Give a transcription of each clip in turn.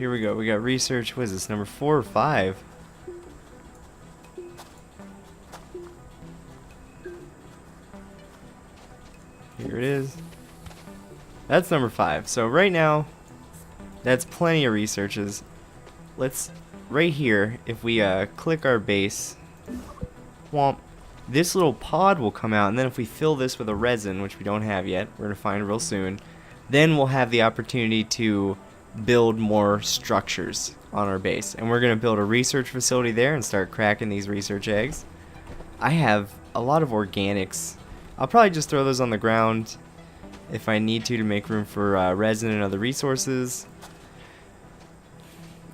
here we go. We got research. What is this, number 4 or 5? Here it is. That's number 5. So right now, that's plenty of researches. Let's, right here, if we click our base, womp, this little pod will come out, and then if we fill this with a resin, which we don't have yet, we're going to find real soon, then we'll have the opportunity to build more structures on our base. And we're going to build a research facility there and start cracking these research eggs. I have a lot of organics. I'll probably just throw those on the ground if I need to make room for resin and other resources.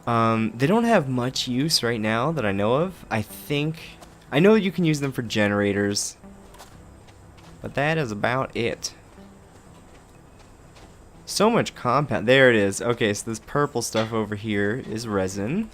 They don't have much use right now that I know of. I know you can use them for generators, but that is about it. So much compound. There it is. Okay, so this purple stuff over here is resin.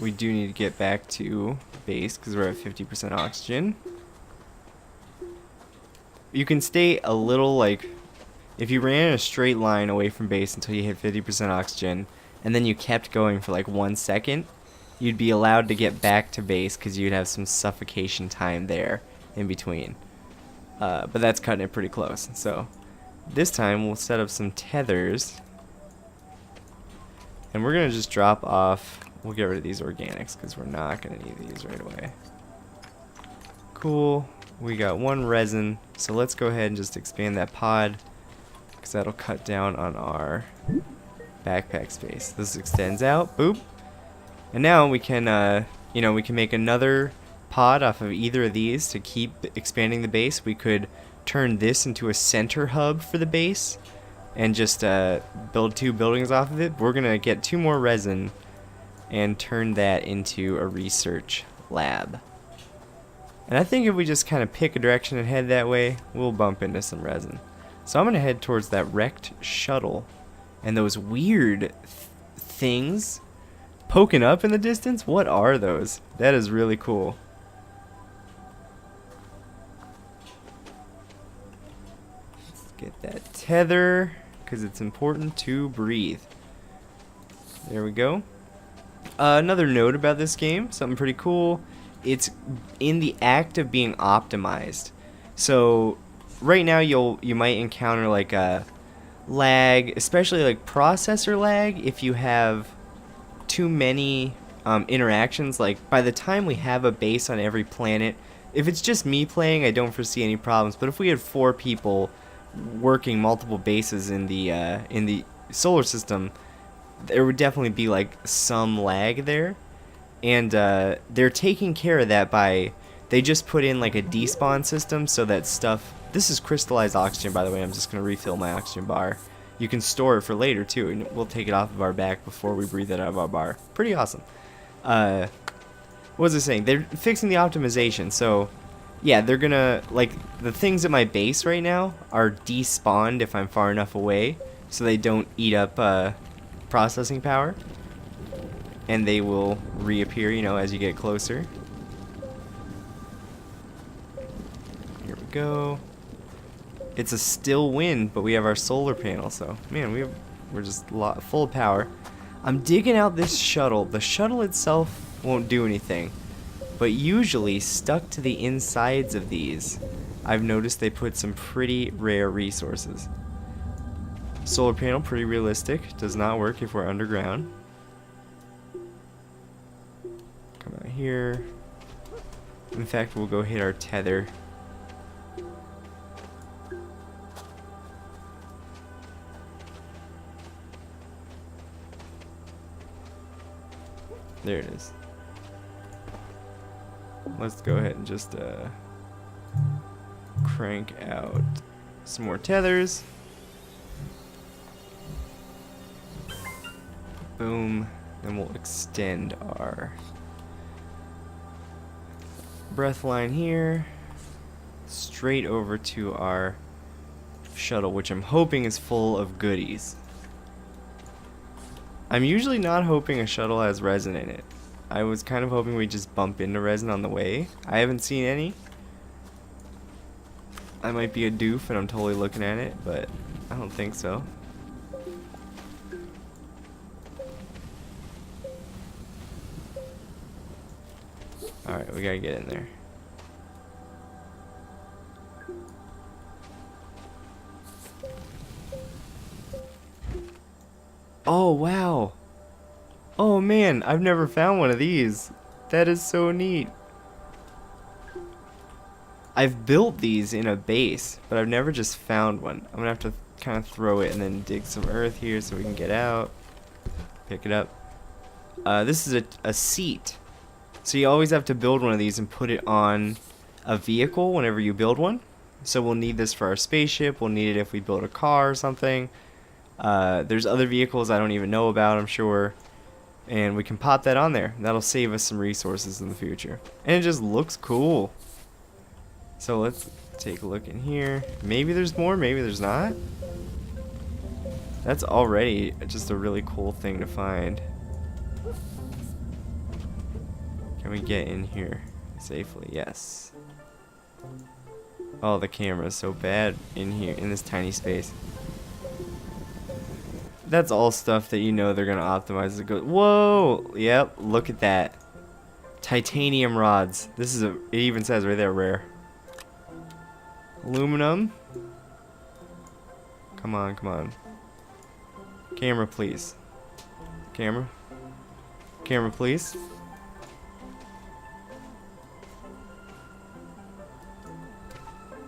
We do need to get back to base because we're at 50% oxygen. You can stay a little, like, if you ran in a straight line away from base until you hit 50% oxygen, and then you kept going for like 1 second, you'd be allowed to get back to base because you'd have some suffocation time there in between. But that's cutting it pretty close. So this time we'll set up some tethers, and we're going to just drop off. We'll get rid of these organics because we're not going to need these right away. Cool. We got 1 resin, so let's go ahead and just expand that pod because that'll cut down on our backpack space. This extends out, boop, and now we can, we can make another pod off of either of these to keep expanding the base. We could turn this into a center hub for the base and just build 2 buildings off of it. We're gonna get 2 more resin and turn that into a research lab. And I think if we just kind of pick a direction and head that way, we'll bump into some resin. So I'm going to head towards that wrecked shuttle. And those weird things poking up in the distance, what are those? That is really cool. Let's get that tether, because it's important to breathe. There we go. Another note about this game, something pretty cool. It's in the act of being optimized. So right now you might encounter like a lag, especially like processor lag, if you have too many interactions. Like by the time we have a base on every planet, if it's just me playing, I don't foresee any problems. But if we had 4 people working multiple bases in the solar system, there would definitely be like some lag there. And they're taking care of that by, they just put in like a despawn system so that stuff, this is crystallized oxygen, by the way. I'm just going to refill my oxygen bar. You can store it for later too, and we'll take it off of our back before we breathe it out of our bar. Pretty awesome. What was I saying? They're fixing the optimization. So yeah, they're going to, like, the things at my base right now are despawned if I'm far enough away, so they don't eat up processing power. And they will reappear, as you get closer. Here we go. It's a still wind, but we have our solar panel, so man, we're just full of power. I'm digging out this shuttle. The shuttle itself won't do anything, but usually stuck to the insides of these, I've noticed they put some pretty rare resources. Solar panel, pretty realistic. Does not work if we're underground. Come out here. In fact, we'll go hit our tether. There it is. Let's go ahead and just crank out some more tethers. Boom. Then we'll extend our breath line here straight over to our shuttle, which I'm hoping is full of goodies. I'm usually not hoping a shuttle has resin in it. I was kind of hoping we'd just bump into resin on the way. I haven't seen any. I might be a doof and I'm totally looking at it, but I don't think so. Alright, we gotta get in there. Oh, wow. Oh, man, I've never found one of these. That is so neat. I've built these in a base, but I've never just found one. I'm gonna have to kind of throw it and then dig some earth here so we can get out. Pick it up. This is a seat. So you always have to build one of these and put it on a vehicle whenever you build one. So we'll need this for our spaceship. We'll need it if we build a car or something. There's other vehicles I don't even know about, I'm sure. And we can pop that on there. That'll save us some resources in the future. And it just looks cool. So let's take a look in here. Maybe there's more, maybe there's not. That's already just a really cool thing to find. Can we get in here safely? Yes. Oh, the camera is so bad in here, in this tiny space. That's all stuff that you know they're gonna optimize to go. Whoa! Yep, look at that. Titanium rods. This is it even says right there, rare. Aluminum. Come on, come on. Camera, please. Camera. Camera, please.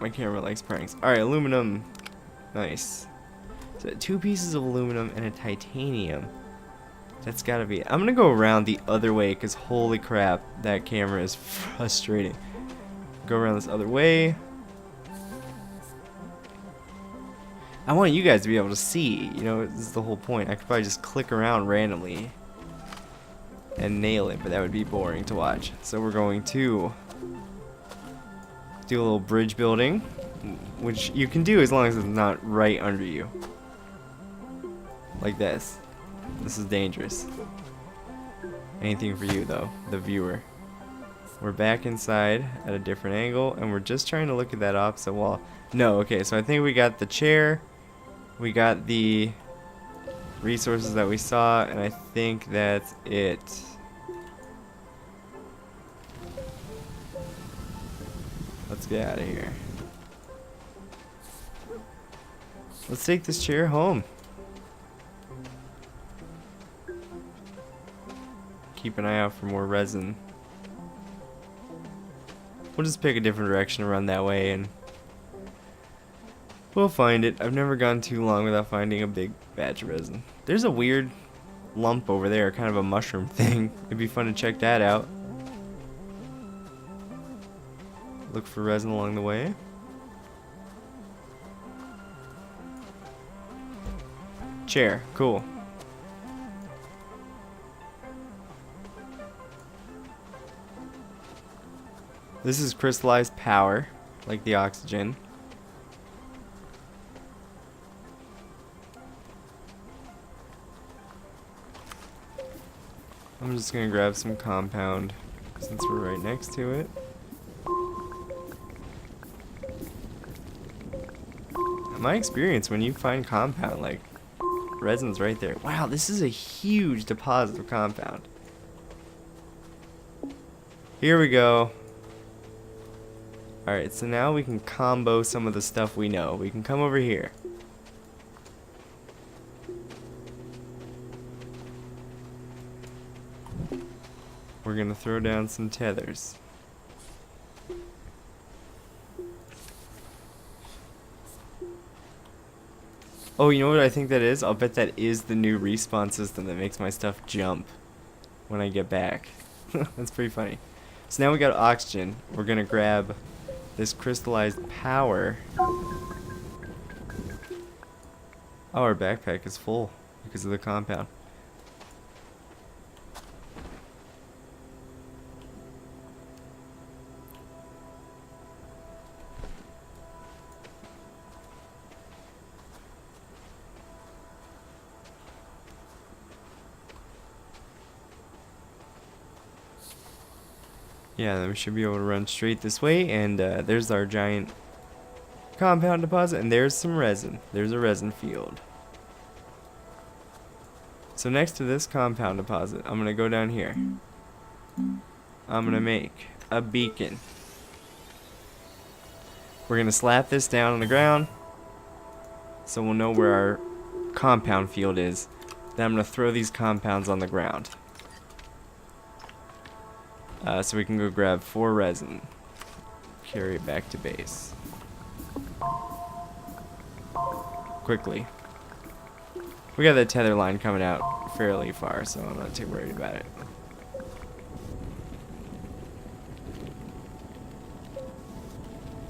My camera likes pranks. Alright, aluminum. Nice. So 2 pieces of aluminum and a titanium. That's gotta be it. I'm gonna go around the other way because holy crap, that camera is frustrating. Go around this other way. I want you guys to be able to see, you know, this is the whole point. I could probably just click around randomly and nail it, but that would be boring to watch. So we're going to do a little bridge building, which you can do as long as it's not right under you. Like this. This is dangerous. Anything for you though, the viewer. We're back inside at a different angle, and we're just trying to look at that opposite wall. No, okay, so I think we got the chair. We got the resources that we saw, and I think that's it. Let's get out of here. Let's take this chair home. Keep an eye out for more resin. We'll just pick a different direction and run that way, and we'll find it. I've never gone too long without finding a big batch of resin. There's a weird lump over there, kind of a mushroom thing. It'd be fun to check that out. Look for resin along the way. Chair, cool. This is crystallized power, like the oxygen. I'm just gonna grab some compound since we're right next to it. In my experience, when you find compound, like, resin's right there. Wow, this is a huge deposit of compound. Here we go. Alright, so now we can combo some of the stuff we know. We can come over here. We're gonna throw down some tethers. Oh, you know what I think that is? I'll bet that is the new respawn system that makes my stuff jump when I get back. That's pretty funny. So now we got oxygen. We're gonna grab this crystallized power. Oh, our backpack is full because of the compound. Yeah, then we should be able to run straight this way, and there's our giant compound deposit, and there's some resin. There's a resin field. So next to this compound deposit, I'm gonna go down here. I'm gonna make a beacon. We're gonna slap this down on the ground, so we'll know where our compound field is. Then I'm gonna throw these compounds on the ground. So we can go grab 4 resin. Carry it back to base. Quickly. We got that tether line coming out fairly far, so I'm not too worried about it.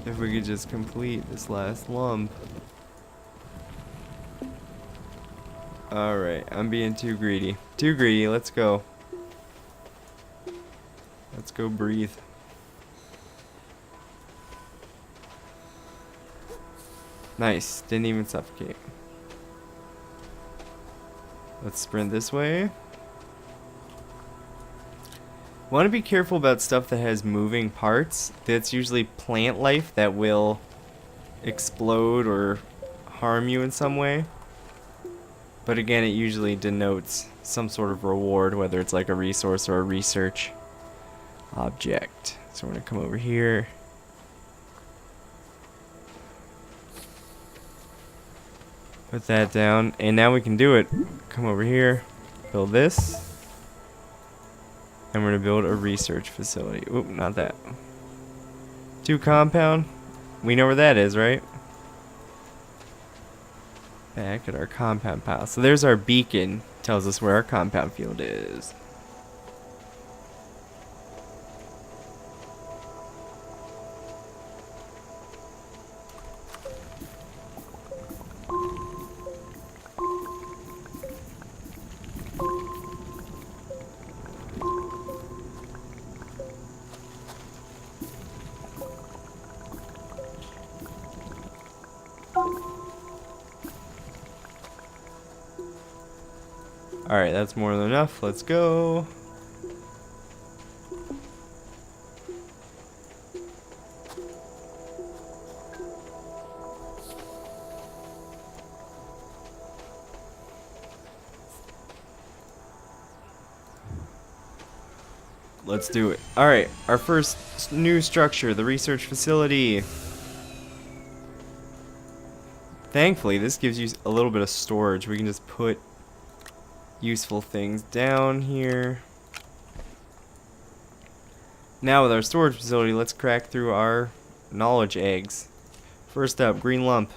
If we could just complete this last lump. Alright, I'm being too greedy. Too greedy, let's go. Let's go breathe. Nice, didn't even suffocate. Let's sprint this way. Want to be careful about stuff that has moving parts. That's usually plant life that will explode or harm you in some way. But again, it usually denotes some sort of reward, whether it's like a resource or a research object. So we're going to come over here. Put that down, and now we can do it. Come over here, build this, and we're gonna build a research facility. Oop, not that. 2 compound. We know where that is, right? Back at our compound pile. So there's our beacon. Tells us where our compound field is. Alright, that's more than enough. Let's go. Let's do it. Alright, our first new structure, the research facility. Thankfully, this gives you a little bit of storage. We can just put useful things down here. Now with our storage facility, let's crack through our knowledge eggs. First up, green lump.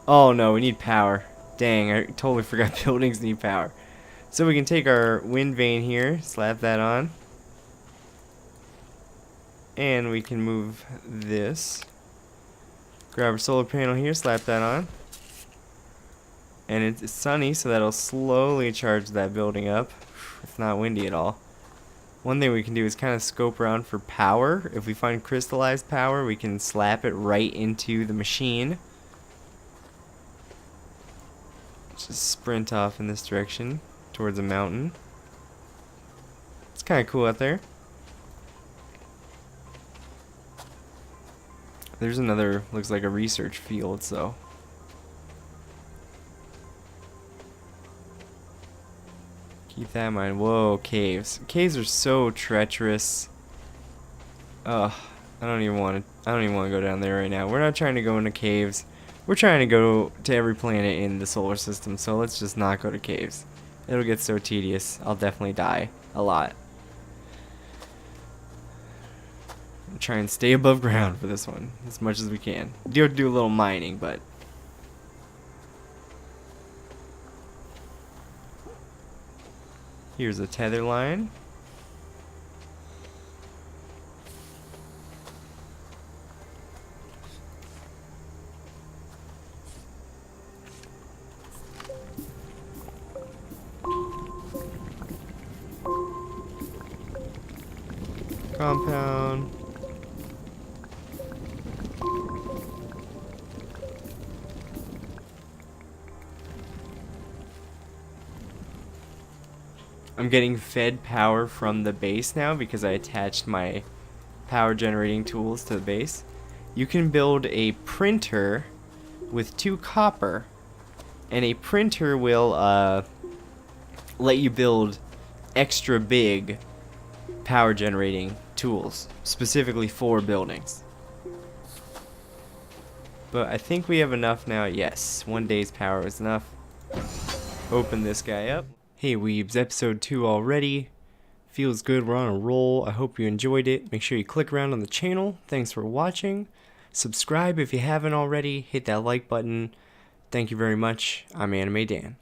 Oh no, we need power. Dang, I totally forgot buildings need power. So we can take our wind vane here, slap that on. And we can move this. Grab our solar panel here, slap that on. And it's sunny, so that'll slowly charge that building up. It's not windy at all. One thing we can do is kind of scope around for power. If we find crystallized power, we can slap it right into the machine. Just sprint off in this direction towards a mountain. It's kind of cool out there. There's another, looks like a research field, so. Keep that in mind. Whoa, caves. Caves are so treacherous. Ugh, I don't even want to go down there right now. We're not trying to go into caves. We're trying to go to every planet in the solar system, so let's just not go to caves. It'll get so tedious. I'll definitely die a lot. Try and stay above ground for this one as much as we can. Do a little mining, but here's a tether line. Compound. I'm getting fed power from the base now because I attached my power generating tools to the base. You can build a printer with 2 copper, and a printer will let you build extra big power generating tools, specifically for buildings. But I think we have enough now. Yes, 1 day's power is enough. Open this guy up. Hey weebs, episode 2 already. Feels good, we're on a roll. I hope you enjoyed it. Make sure you click around on the channel. Thanks for watching. Subscribe if you haven't already. Hit that like button. Thank you very much. I'm AnimeDan.